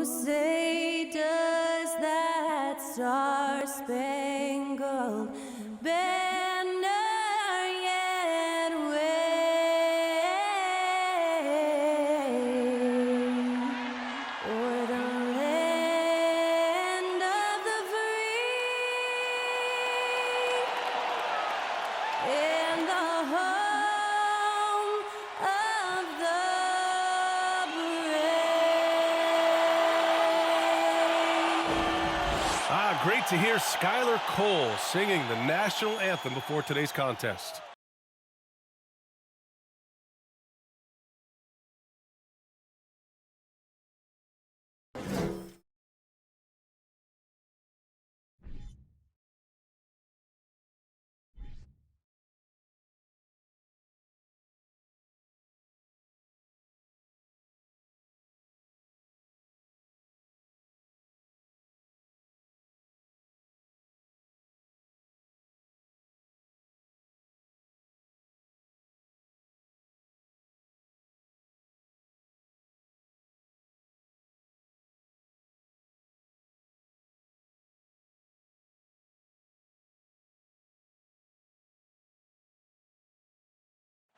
say does that star-spangled banner yet wave o'er the land of the free and the home of the Great to hear Skylar Cole singing the national anthem before today's contest.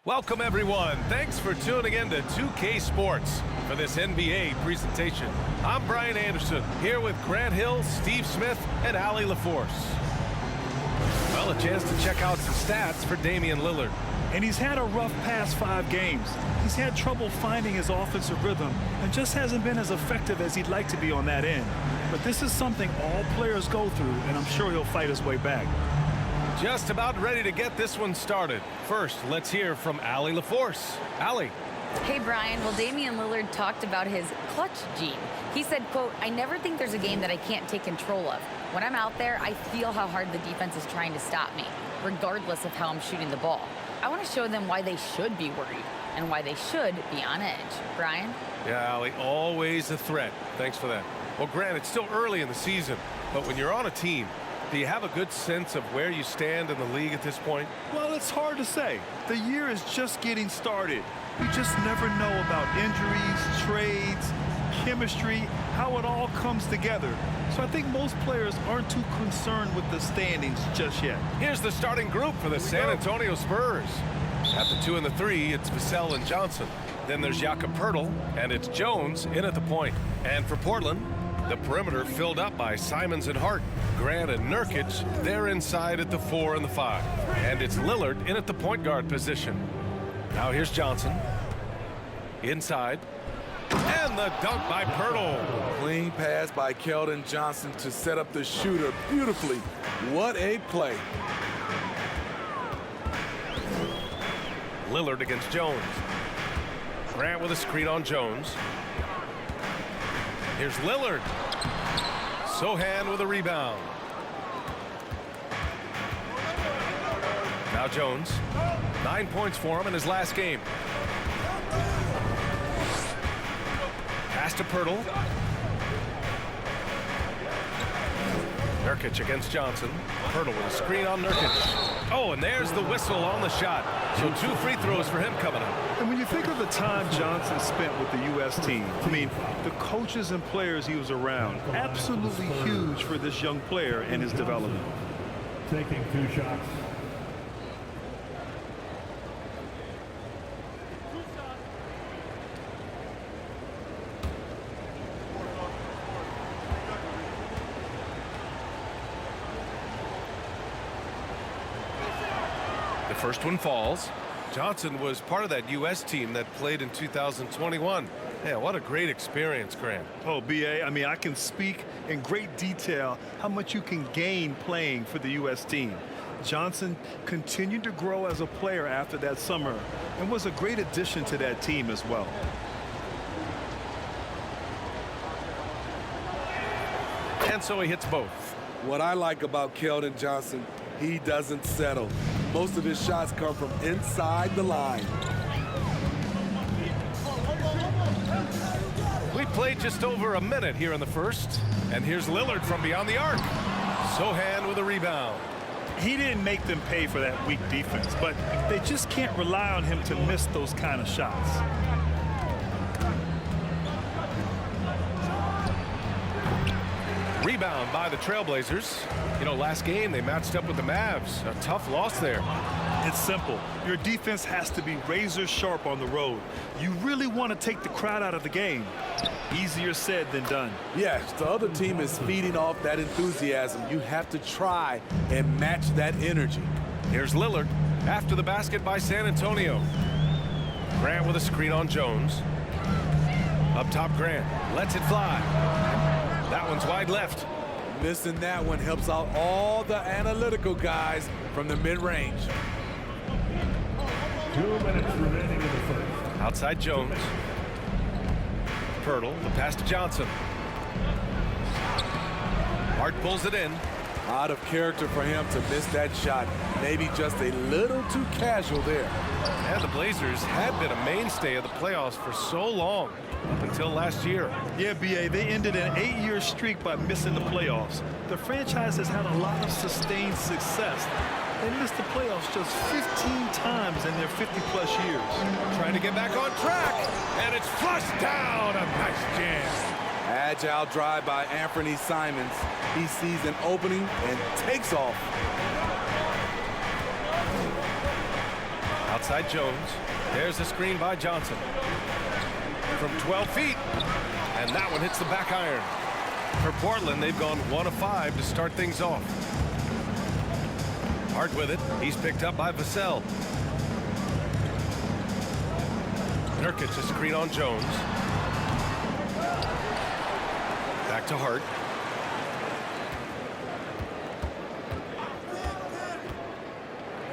Welcome, everyone. Thanks for tuning in to 2K Sports for this NBA presentation. I'm Brian Anderson, here with Grant Hill, Steve Smith, and Allie LaForce. Well, a chance to check out some stats for Damian Lillard. And he's had a rough past 5 games. He's had trouble finding his offensive rhythm and just hasn't been as effective as he'd like to be on that end. But this is something all players go through, and I'm sure he'll fight his way back. Just about ready to get this one started. First, let's hear from Allie LaForce. Allie. Hey, Brian. Well, Damian Lillard talked about his clutch gene. He said, quote, "I never think there's a game that I can't take control of. When I'm out there, I feel how hard the defense is trying to stop me, regardless of how I'm shooting the ball. I want to show them why they should be worried and why they should be on edge." Brian? Yeah, Allie, always a threat. Thanks for that. Well, Grant, it's still early in the season, but when you're on a team, do you have a good sense of where you stand in the league at this point? Well, it's hard to say. The year is just getting started. You just never know about injuries, trades, chemistry, how it all comes together. So I think most players aren't too concerned with the standings just yet. Here's the starting group for the San Antonio Spurs. At the 2 and the 3, it's Vassell and Johnson. Then there's Jakob Poeltl, and it's Jones in at the point. And for Portland, the perimeter filled up by Simons and Hart. Grant and Nurkic, they're inside at the 4 and the 5. And it's Lillard in at the point guard position. Now here's Johnson. Inside. And the dunk by Poeltl. Clean pass by Keldon Johnson to set up the shooter beautifully. What a play. Lillard against Jones. Grant with a screen on Jones. Here's Lillard. Sohan with a rebound. Now Jones. 9 points for him in his last game. Pass to Poeltl. Nurkic against Johnson. Poeltl with a screen on Nurkic. Oh, and there's the whistle on the shot. So 2 free throws for him coming up. And when you think of the time Johnson spent with the U.S. team, I mean, the coaches and players he was around, absolutely huge for this young player and his development. Taking 2 shots. The first one falls. Johnson was part of that U.S. team that played in 2021. Yeah, what a great experience, Grant. Oh, B.A., I mean, I can speak in great detail how much you can gain playing for the U.S. team. Johnson continued to grow as a player after that summer and was a great addition to that team as well. And so he hits both. What I like about Keldon Johnson, he doesn't settle. Most of his shots come from inside the line. We played just over a minute here in the first. And here's Lillard from beyond the arc. Sohan with a rebound. He didn't make them pay for that weak defense, but they just can't rely on him to miss those kind of shots. Rebound by the Trailblazers. You know, last game they matched up with the Mavs. A tough loss there. It's simple. Your defense has to be razor sharp on the road. You really want to take the crowd out of the game. Easier said than done. Yes, the other team is feeding off that enthusiasm. You have to try and match that energy. Here's Lillard after the basket by San Antonio. Grant with a screen on Jones. Up top, Grant lets it fly. That one's wide left. Missing that one helps out all the analytical guys from the mid-range. 2 minutes remaining in the first. Outside Jones. Pirtle, the pass to Johnson. Hart pulls it in. Out of character for him to miss that shot. Maybe just a little too casual there. And the Blazers had been a mainstay of the playoffs for so long, up until last year. Yeah, B.A., they ended an 8-year streak by missing the playoffs. The franchise has had a lot of sustained success. They missed the playoffs just 15 times in their 50-plus years. Trying to get back on track, and it's flushed down. A nice jam. Agile drive by Anthony Simons. He sees an opening and takes off. Outside Jones. There's the screen by Johnson. From 12 feet. And that one hits the back iron. For Portland, they've gone 1 of 5 to start things off. Hart with it. He's picked up by Vassell. Nurkic, a screen on Jones. Back to Hart.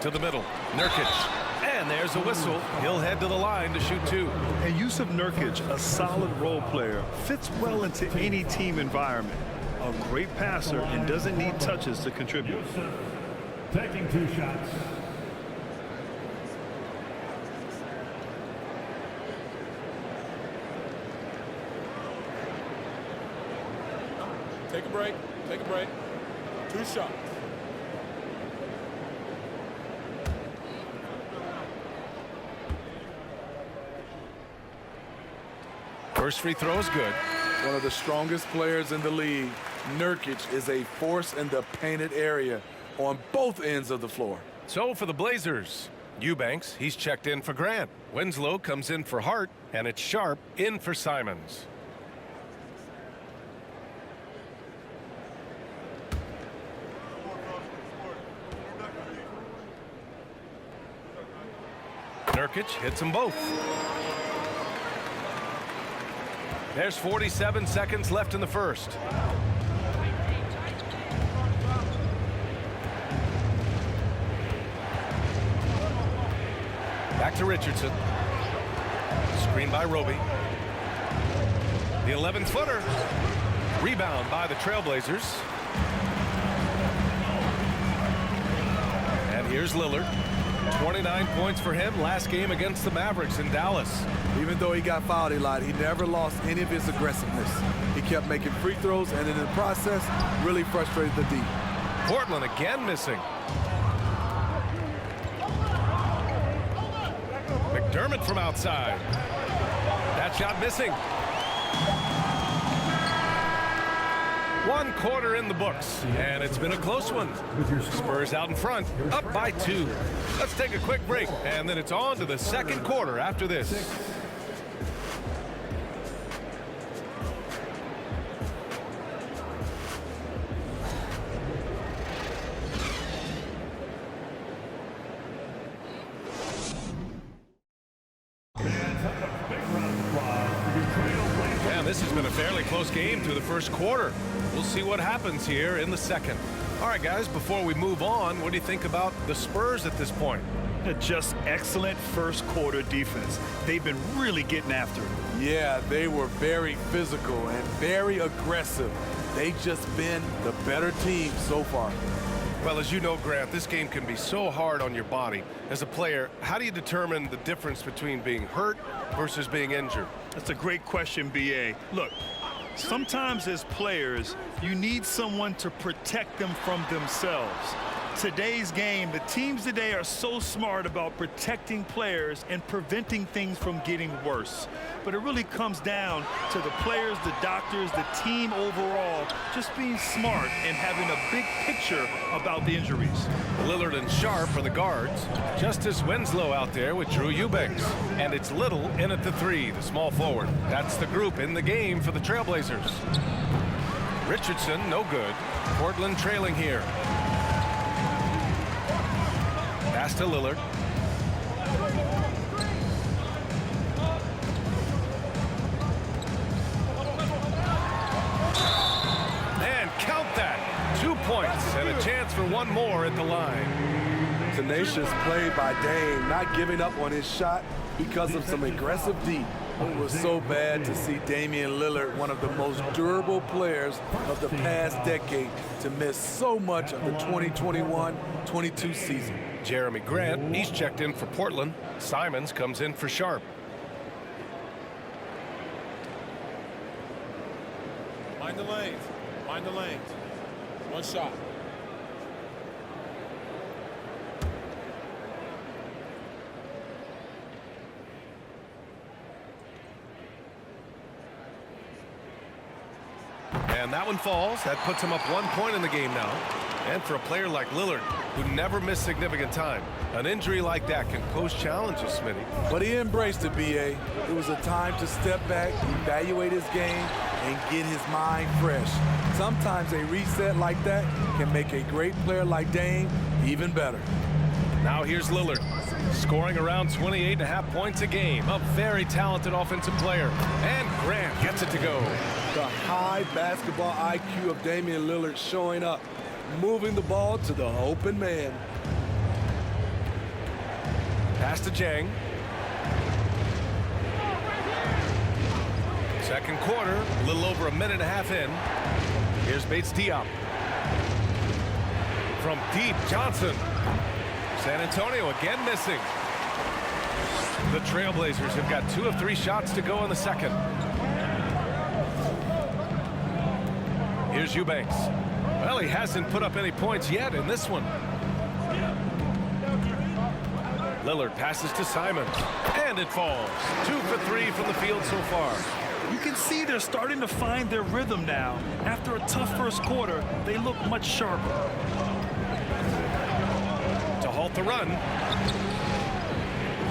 To the middle. Nurkic. And there's a whistle. He'll head to the line to shoot 2. And Yusuf Nurkic, a solid role player, fits well into any team environment. A great passer and doesn't need touches to contribute. Yusuf taking 2 shots. Take a break. Take a break. 2 shots. First free throw is good. One of the strongest players in the league, Nurkic is a force in the painted area on both ends of the floor. So for the Blazers, Eubanks, he's checked in for Grant. Winslow comes in for Hart, and it's Sharp in for Simons. Nurkic hits them both. There's 47 seconds left in the first. Back to Richardson. Screen by Roby. The 11th footer. Rebound by the Trailblazers. And here's Lillard. 29 points for him last game against the Mavericks in Dallas. Even though he got fouled a lot, he never lost any of his aggressiveness. He kept making free throws and in the process really frustrated the D. Portland again missing. McDermott from outside. That shot missing. 1 quarter in the books, and it's been a close one. Spurs out in front, up by 2. Let's take a quick break, and then it's on to the second quarter after this. And this has been a fairly close game through the first quarter. We'll see what happens here in the second. All right, guys, before we move on, what do you think about the Spurs at this point? Just excellent first quarter defense. They've been really getting after it. Yeah, they were very physical and very aggressive. They've just been the better team so far. Well, as you know, Grant, this game can be so hard on your body. As a player, how do you determine the difference between being hurt versus being injured? That's a great question, B.A. Look, sometimes as players, you need someone to protect them from themselves. Today's game, the teams today are so smart about protecting players and preventing things from getting worse. But it really comes down to the players, the doctors, the team overall, just being smart and having a big picture about the injuries. Lillard and Sharp are the guards. Justice Winslow out there with Drew Eubanks. And it's Little in at the 3, the small forward. That's the group in the game for the Trailblazers. Richardson, no good. Portland trailing here. Pass to Lillard. And count that. 2 points and a chance for one more at the line. Tenacious play by Dame, not giving up on his shot because of some aggressive D. It was so bad to see Damian Lillard, one of the most durable players of the past decade, to miss so much of the 2021-22 season. Jeremy Grant, he's checked in for Portland. Simons comes in for Sharp. Mind the lanes. Mind the lanes. One shot. And that one falls. That puts him up 1 point in the game now. And for a player like Lillard, who never missed significant time, an injury like that can pose challenges, Smitty. But he embraced it, B.A. It was a time to step back, evaluate his game, and get his mind fresh. Sometimes a reset like that can make a great player like Dame even better. Now here's Lillard, scoring around 28.5 points a game. A very talented offensive player. And Grant gets it to go. The high basketball IQ of Damian Lillard showing up, moving the ball to the open man. Pass to Jang. Second quarter, a little over a minute and a half in. Here's Bates Diop. From deep, Johnson. San Antonio again missing. The Trailblazers have got 2 of 3 shots to go in the second. Here's Eubanks. Well, he hasn't put up any points yet in this one. Lillard passes to Simons, and it falls. 2 for 3 from the field so far. You can see they're starting to find their rhythm now. After a tough first quarter, they look much sharper. To halt the run.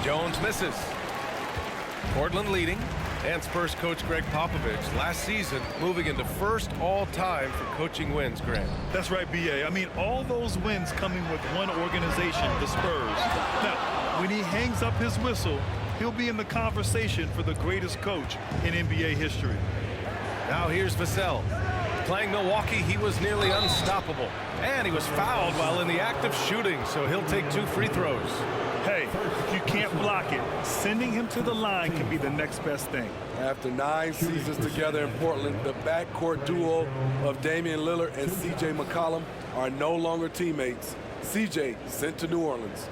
Jones misses. Portland leading. And Spurs coach Greg Popovich last season moving into first all-time for coaching wins, Grant. That's right, B.A. I mean, all those wins coming with one organization, the Spurs. Now, when he hangs up his whistle, he'll be in the conversation for the greatest coach in NBA history. Now here's Vassell. Playing Milwaukee, he was nearly unstoppable. And he was fouled while in the act of shooting, so he'll take 2 free throws. Hey, if you can't block it, sending him to the line can be the next best thing. After 9 seasons together in Portland, the backcourt duo of Damian Lillard and C.J. McCollum are no longer teammates. C.J. sent to New Orleans.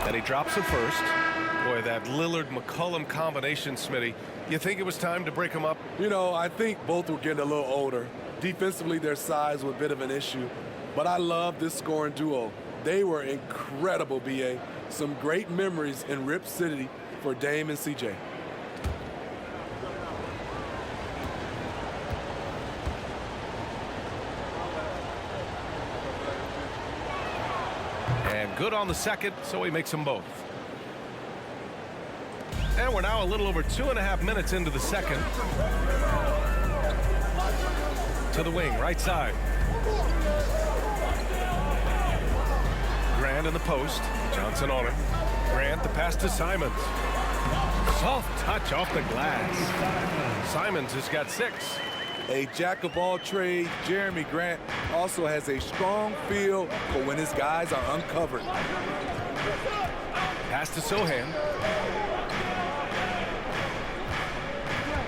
And he drops it first. Boy, that Lillard-McCollum combination, Smitty, you think it was time to break them up? You know, I think both were getting a little older. Defensively, their size was a bit of an issue. But I love this scoring duo. They were incredible, B.A. Some great memories in Rip City for Dame and C.J. And good on the second, so he makes them both. And we're now a little over 2.5 minutes into the second. To the wing, right side. Grant in the post. Johnson on him. Grant, the pass to Simons. Soft touch off the glass. Simons has got 6. A jack-of-all trades, Jeremy Grant also has a strong feel for when his guys are uncovered. Pass to Sohan.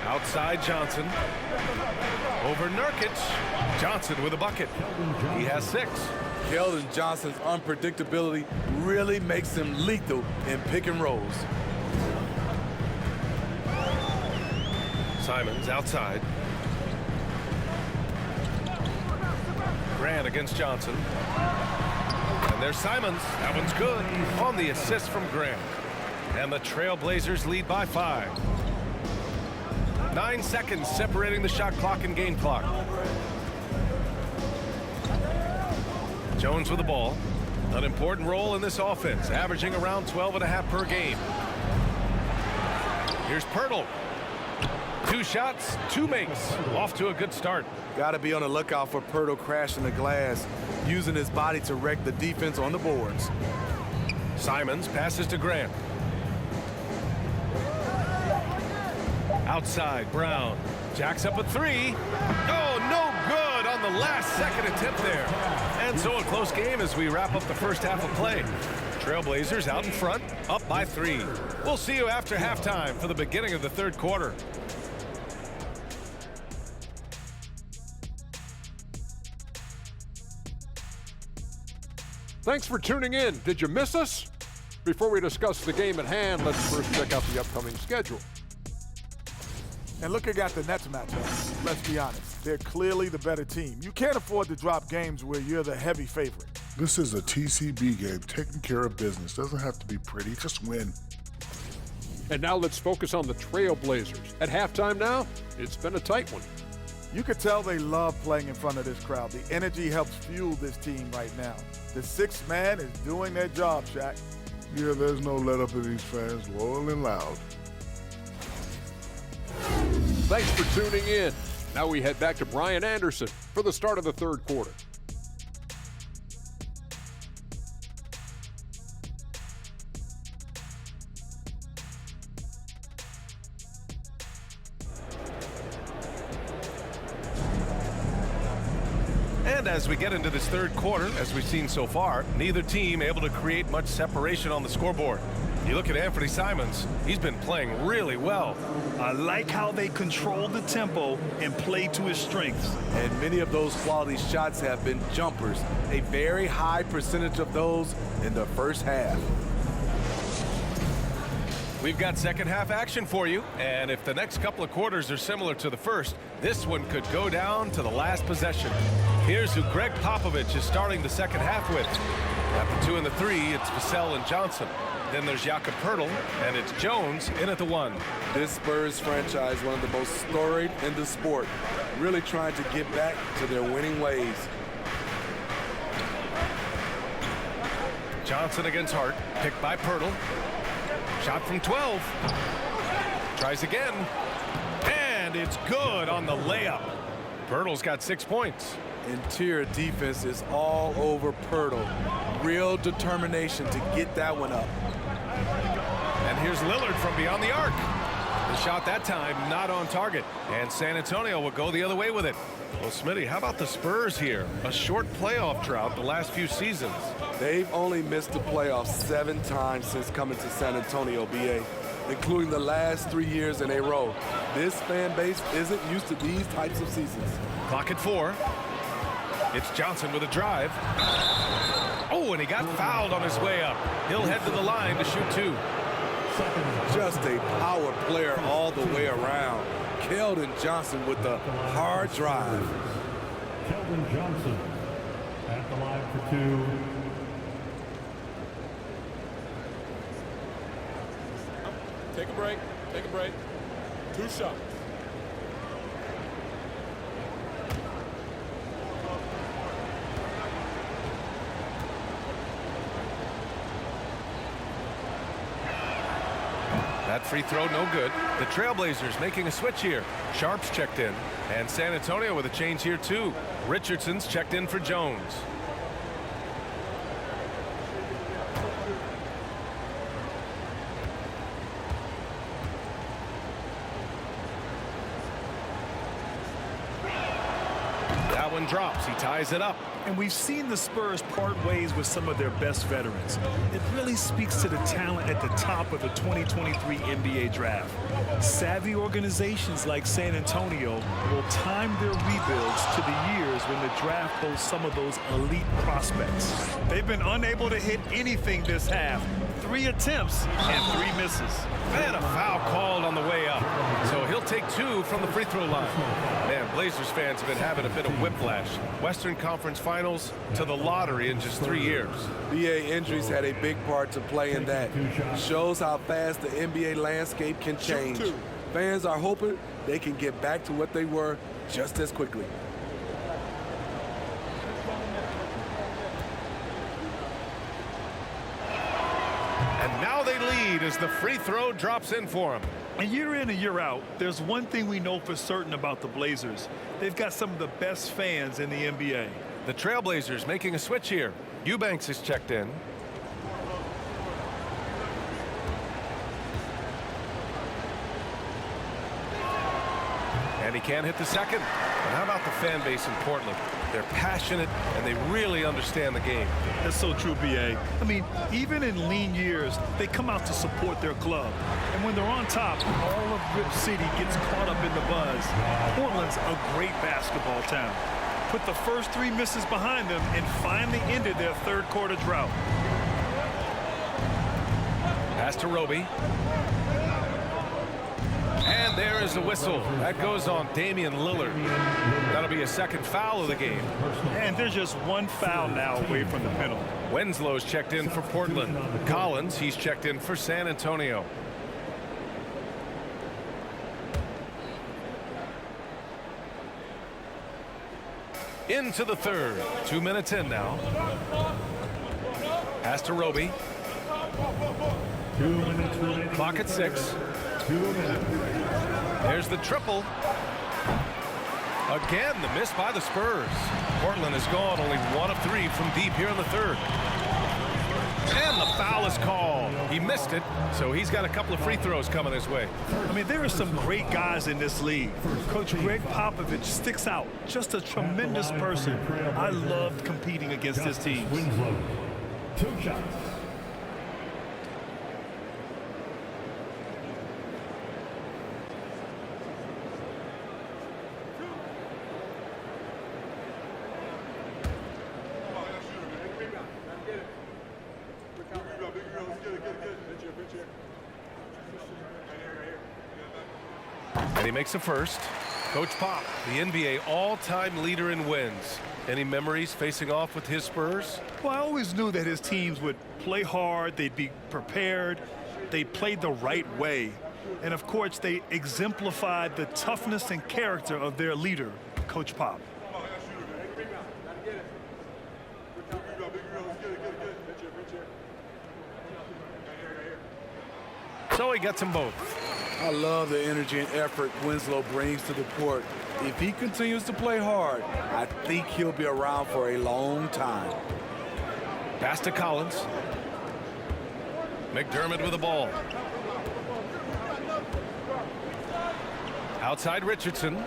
Outside Johnson. Over Nurkic. Johnson with a bucket. He has 6. Keldon Johnson's unpredictability really makes him lethal in pick and rolls. Simons outside. Grant against Johnson. And there's Simons. That one's good. On the assist from Grant. And the Trailblazers lead by 5. 9 seconds separating the shot clock and game clock. Jones with the ball. An important role in this offense, averaging around 12.5 per game. Here's Pirtle. 2 shots, 2 makes. Off to a good start. Got to be on the lookout for Pirtle crashing the glass, using his body to wreck the defense on the boards. Simons passes to Grant. Outside, Brown. Jacks up a 3. Oh, no good on the last second attempt there. And so a close game as we wrap up the first half of play. Trailblazers out in front, up by 3. We'll see you after halftime for the beginning of the third quarter. Thanks for tuning in. Did you miss us? Before we discuss the game at hand, let's first check out the upcoming schedule. And looking at the Nets matchup, let's be honest, they're clearly the better team. You can't afford to drop games where you're the heavy favorite. This is a TCB game, taking care of business. Doesn't have to be pretty, just win. And now let's focus on the Trailblazers. At halftime now, it's been a tight one. You could tell they love playing in front of this crowd. The energy helps fuel this team right now. The 6th man is doing their job, Shaq. Yeah, there's no let up in these fans, loyal and loud. Thanks for tuning in. Now we head back to Brian Anderson for the start of the third quarter. And as we get into this third quarter, as we've seen so far, neither team able to create much separation on the scoreboard. You look at Anthony Simons, he's been playing really well. I like how they control the tempo and play to his strengths. And many of those quality shots have been jumpers, a very high percentage of those in the first half. We've got second half action for you, and if the next couple of quarters are similar to the first, this one could go down to the last possession. Here's who Greg Popovich is starting the second half with. At the 2 and the 3, it's Vassell and Johnson. Then there's Jakob Pirtle, and it's Jones in at the 1. This Spurs franchise, one of the most storied in the sport, really trying to get back to their winning ways. Johnson against Hart, picked by Pirtle. Shot from 12. Tries again. And it's good on the layup. Pirtle's got 6 points. Interior defense is all over Pirtle. Real determination to get that one up. And here's Lillard from beyond the arc. The shot that time not on target. And San Antonio will go the other way with it. Well, Smitty, how about the Spurs here? A short playoff drought the last few seasons. They've only missed the playoffs 7 times since coming to San Antonio, BA, including the last 3 years in a row. This fan base isn't used to these types of seasons. Clock at 4. It's Johnson with a drive. Oh, and he got fouled on his way up. He'll head to the line to shoot 2. Just a power player all the way around. Keldon Johnson with the hard drive. Keldon Johnson at the line for 2. Take a break. Take a break. 2 shots. That free throw no good. The Trailblazers making a switch here. Sharp's checked in. And San Antonio with a change here too. Richardson's checked in for Jones. That one drops. He ties it up. And we've seen the Spurs part ways with some of their best veterans. It really speaks to the talent at the top of the 2023 NBA draft. Savvy organizations like San Antonio will time their rebuilds to the years when the draft holds some of those elite prospects. They've been unable to hit anything this half. 3 attempts and 3 misses. And a foul called on the way up. So he'll take 2 from the free throw line. Man, Blazers fans have been having a bit of whiplash. Western Conference Finals to the lottery in just 3 years. BA injuries had a big part to play in that. Shows how fast the NBA landscape can change. Fans are hoping they can get back to what they were just as quickly. And now they lead as the free throw drops in for them. And year in and year out, there's one thing we know for certain about the Blazers. They've got some of the best fans in the NBA. The Trailblazers making a switch here. Eubanks is checked in. And he can't hit the second. And how about the fan base in Portland? They're passionate and they really understand the game. That's so true, BA. I mean, even in lean years, they come out to support their club. And when they're on top, all of Rip City gets caught up in the buzz. Portland's a great basketball town. Put the first 3 misses behind them and finally ended their third-quarter drought. Pass to Roby. And there is the whistle. That goes on Damian Lillard. That'll be a second foul of the game. And there's just 1 foul now away from the penalty. Winslow's checked in for Portland. Collins, he's checked in for San Antonio. Into the third. 2 minutes in now. Pass to Roby. 2 minutes remaining. Clock at 6. 2 minutes. There's the triple. Again, the miss by the Spurs. Portland has gone only 1 of 3 from deep here in the third. And the foul is called. He missed it, so he's got a couple of free throws coming his way. I mean, there are some great guys in this league. Coach Greg Popovich sticks out. Just a tremendous person. I loved competing against his team. Winslow. 2 shots. And he makes a first. Coach Pop, the NBA all-time leader in wins. Any memories facing off with his Spurs? Well, I always knew that his teams would play hard, they'd be prepared, they played the right way. And of course, they exemplified the toughness and character of their leader, Coach Pop. So he gets them both. I love the energy and effort Winslow brings to the court. If he continues to play hard, I think he'll be around for a long time. Pass to Collins. McDermott with the ball. Outside Richardson.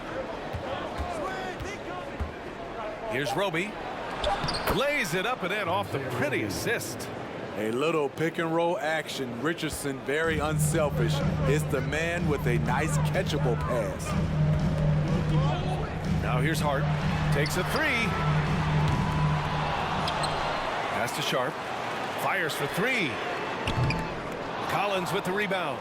Here's Roby. Lays it up and in off the pretty assist. A little pick and roll action. Richardson very unselfish. It's the man with a nice catchable pass. Now here's Hart. Takes a 3. Pass to Sharp. Fires for 3. Collins with the rebound.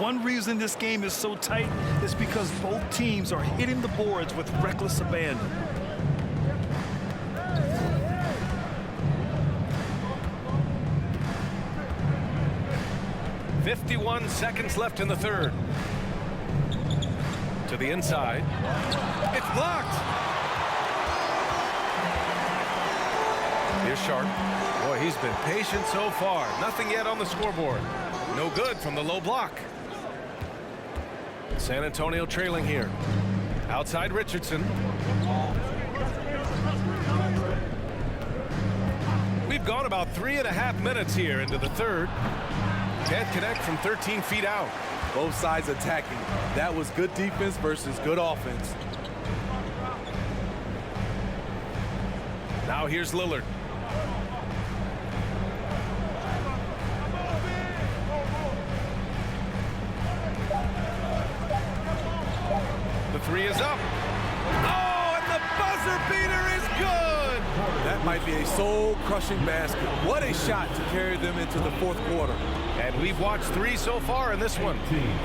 One reason this game is so tight is because both teams are hitting the boards with reckless abandon. .51 seconds left in the third. To the inside. It's blocked. Here's Sharp. Boy, he's been patient so far. Nothing yet on the scoreboard. No good from the low block. San Antonio trailing here. Outside Richardson. We've gone about 3.5 minutes here into the third. Can't connect from 13 feet out. Both sides attacking. That was good defense versus good offense. Now here's Lillard. The three is up. Oh, and the buzzer beater is good. That might be a soul-crushing basket. What a shot to carry them into the fourth quarter. And we've watched 3 so far in this one.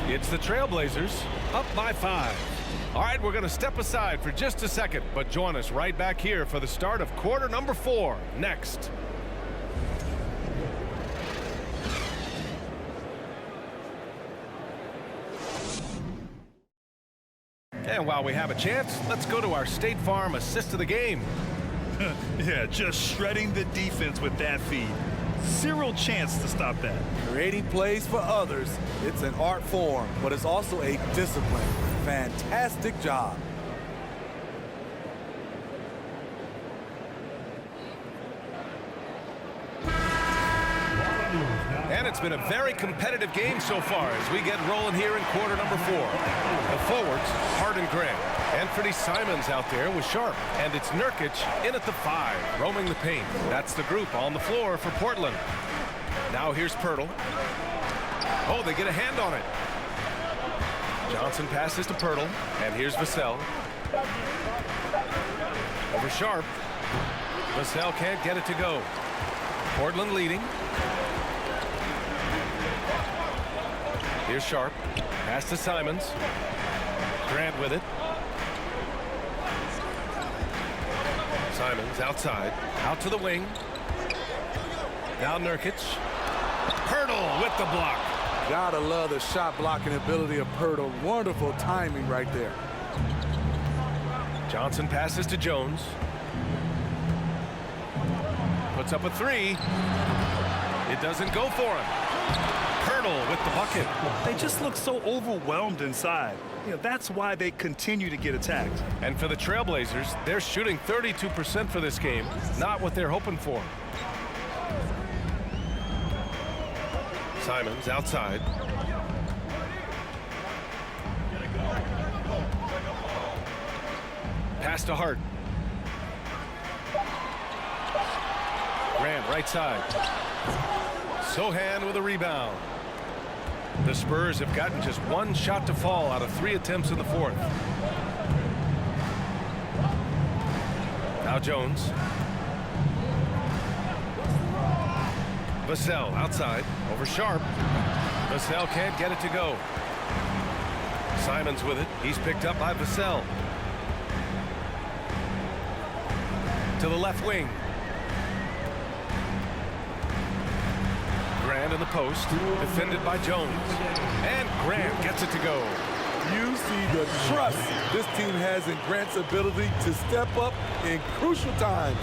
It's the Trailblazers up by 5. All right, we're going to step aside for just a second, but join us right back here for the start of quarter number 4 next. And while we have a chance, let's go to our State Farm assist of the game. Yeah, just shredding the defense with that feed. Zero chance to stop that. Creating plays for others, it's an art form, but it's also a discipline. Fantastic job. And it's been a very competitive game so far as we get rolling here in quarter number 4. The forwards, Hart and Grant. Anthony Simons out there with Sharp. And it's Nurkic in at the 5, roaming the paint. That's the group on the floor for Portland. Now here's Pirtle. Oh, they get a hand on it. Johnson passes to Pirtle. And here's Vassell. Over Sharp. Vassell can't get it to go. Portland leading. Here's Sharp. Pass to Simons. Grant with it. Simons outside. Out to the wing. Now Nurkic. Pirtle with the block. Gotta love the shot blocking ability of Pirtle. Wonderful timing right there. Johnson passes to Jones. Puts up a 3. It doesn't go for him. Pirtle with the bucket. They just look so overwhelmed inside. You know, that's why they continue to get attacked. And for the Trailblazers, they're shooting 32% for this game. Not what they're hoping for. Simons outside. Pass to Hart. Grant right side. Sohan with a rebound. The Spurs have gotten just 1 shot to fall out of 3 attempts in the 4th. Now Jones. Vassell outside over Sharp. Vassell can't get it to go. Simons with it. He's picked up by Vassell. To the left wing. Grant in the post, defended by Jones. And Grant gets it to go. You see the trust this team has in Grant's ability to step up in crucial times.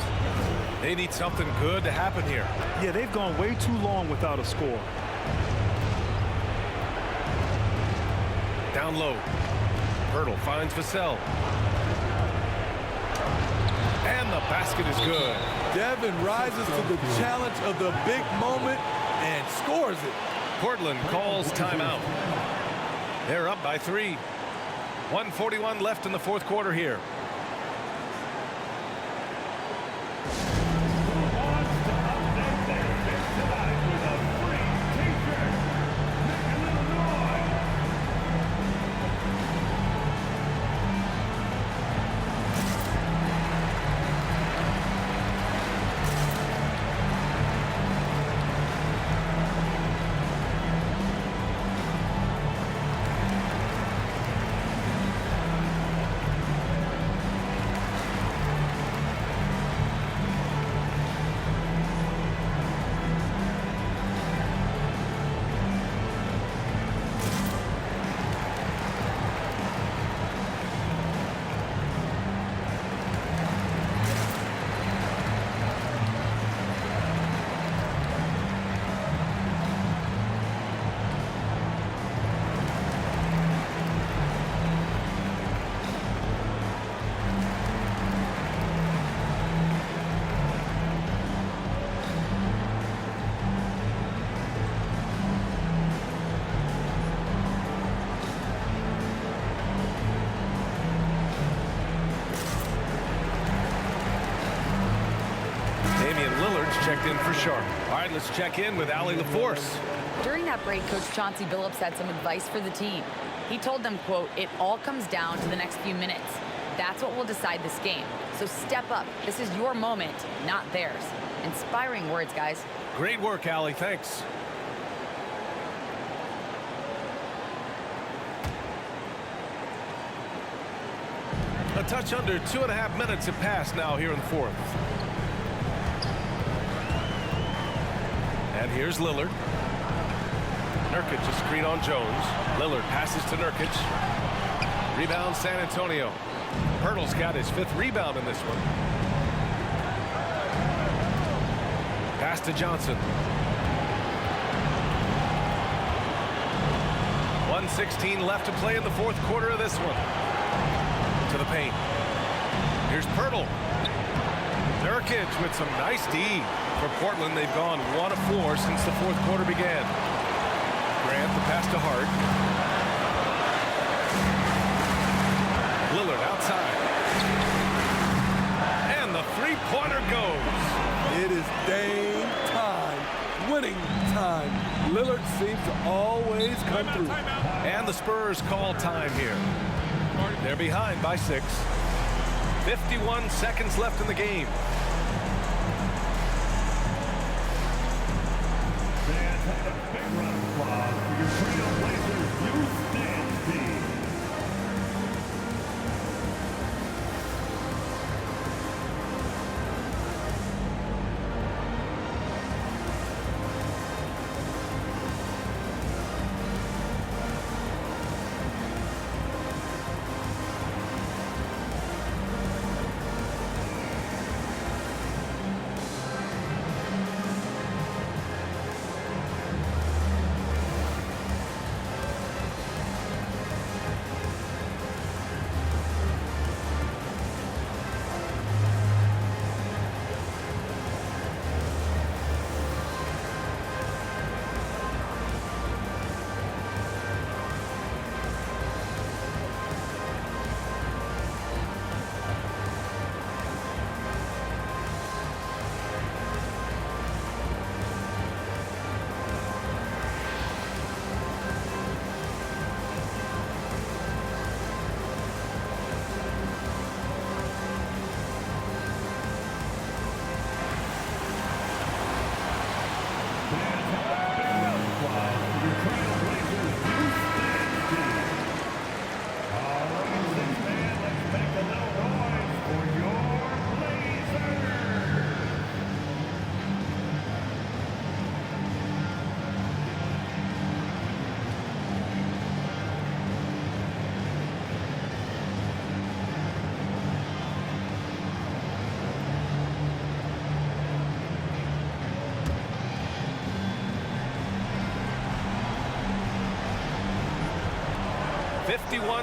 They need something good to happen here. Yeah, they've gone way too long without a score. Down low. Pirtle finds Vassell. And the basket is good. Devin rises to the challenge of the big moment and scores it. Portland calls timeout. They're up by 3. 1:41 left in the 4th quarter here. checked in for Sharp. All right, let's check in with Allie LaForce. During that break, Coach Chauncey Billups had some advice for the team. He told them, quote, "It all comes down to the next few minutes. That's what will decide this game. So step up. This is your moment, not theirs." Inspiring words, guys. Great work, Allie. Thanks. A touch under 2.5 minutes have passed now here in the fourth. And here's Lillard. Nurkic a screen on Jones. Lillard passes to Nurkic. Rebound San Antonio. Pirtle's got his 5th rebound in this one. Pass to Johnson. 1:16 left to play in the fourth quarter of this one. To the paint. Here's Pirtle. Nurkic with some nice D. For Portland, they've gone 1 of 4 since the fourth quarter began. Grant, the pass to Hart. Lillard outside. And the three-pointer goes. It is Dame time, winning time. Lillard seems to always come through. And the Spurs call time here. They're behind by 6. 51 seconds left in the game. Fans, have a big round of applause for your Trailblazers youth dance team.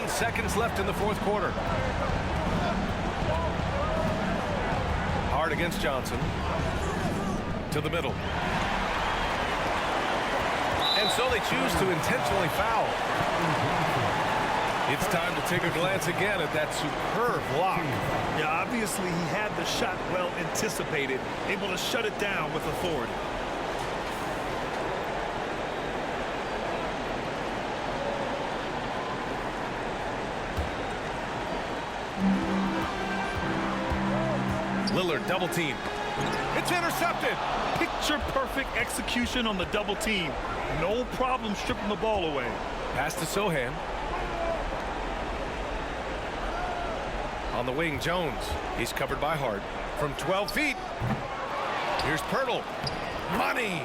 Seconds left in the fourth quarter. Hard against Johnson. To the middle. And so they choose to intentionally foul. It's time to take a glance again at that superb block. Yeah, obviously he had the shot well anticipated, able to shut it down with authority. Lillard double team. It's intercepted. Picture perfect execution on the double team. No problem stripping the ball away. Pass to Sohan. On the wing, Jones. He's covered by Hart. From 12 feet. Here's Pirtle. Money.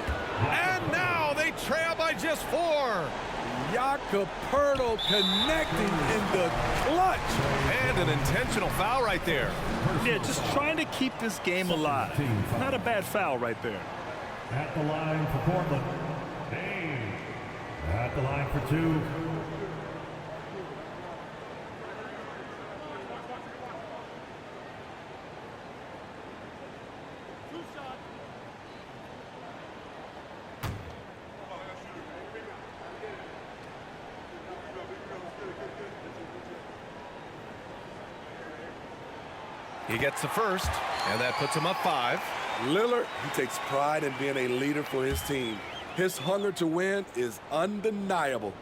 And now they trail by just 4. Jakob Pirtle connecting in the clutch. And an intentional foul right there. Yeah, just trying to keep this game alive. Not a bad foul right there. At the line for Portland, Dame. At the line for 2. He gets the first, and that puts him up 5. Lillard, he takes pride in being a leader for his team. His hunger to win is undeniable.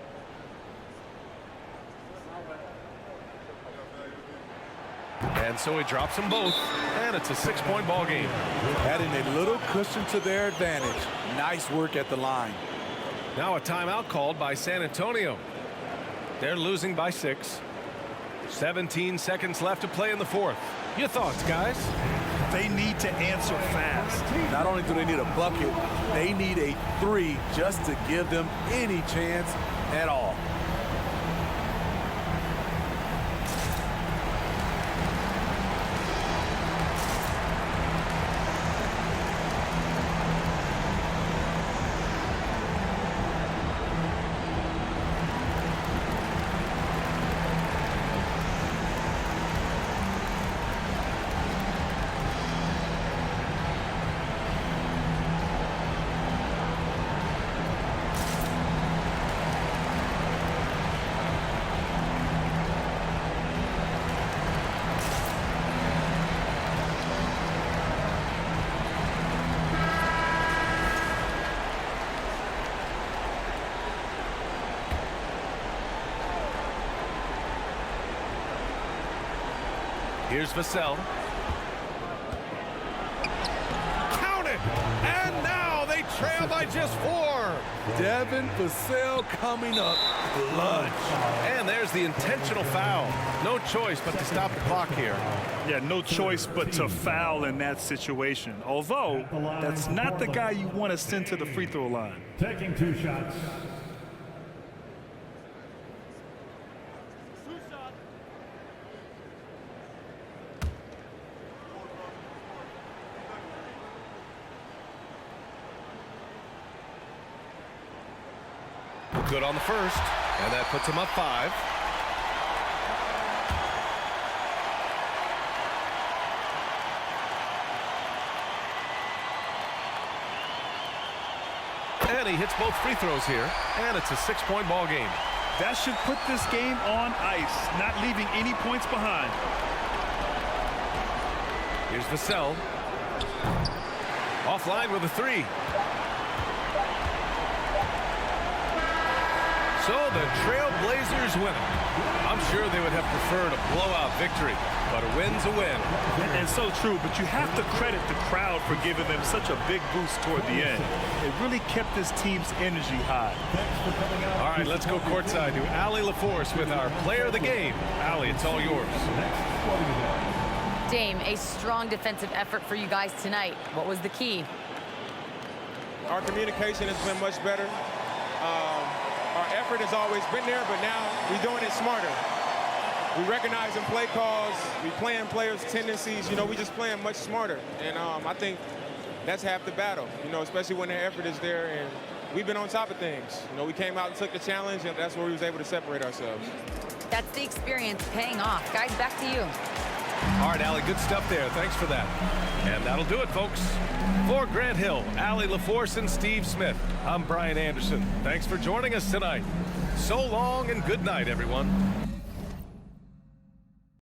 And so he drops them both, and it's a 6-point ball game. Adding a little cushion to their advantage. Nice work at the line. Now a timeout called by San Antonio. They're losing by 6. 17 seconds left to play in the 4th. Your thoughts, guys? They need to answer fast. Not only do they need a bucket, they need a 3 just to give them any chance at all. Here's Vassell. Count it! And now they trail by just 4. Devin Vassell coming up clutch. And there's the intentional foul. No choice but to stop the clock here. Yeah, no choice but to foul in that situation. Although, that's not the guy you want to send to the free throw line. Taking 2 shots. Good on the first, and that puts him up 5. And he hits both free throws here, and it's a 6-point ball game. That should put this game on ice, not leaving any points behind. Here's Vassell. Offline with a 3. So the Trailblazers win it. I'm sure they would have preferred a blowout victory, but a win's a win. And so true, but you have to credit the crowd for giving them such a big boost toward the end. It really kept this team's energy high. All right, let's go courtside to Allie LaForce with our player of the game. Allie, it's all yours. Dame, a strong defensive effort for you guys tonight. What was the key? Our communication has been much better. Our effort has always been there, but now we're doing it smarter. We recognize in play calls, we playing players' tendencies, you know, we just playing much smarter. And I think that's half the battle, you know, especially when their effort is there. And we've been on top of things. You know, we came out and took the challenge, and that's where we was able to separate ourselves. That's the experience paying off. Guys, back to you. All right, Allie, good stuff there. Thanks for that. And that'll do it, folks. For Grant Hill, Allie LaForce, and Steve Smith, I'm Brian Anderson. Thanks for joining us tonight. So long and good night, everyone.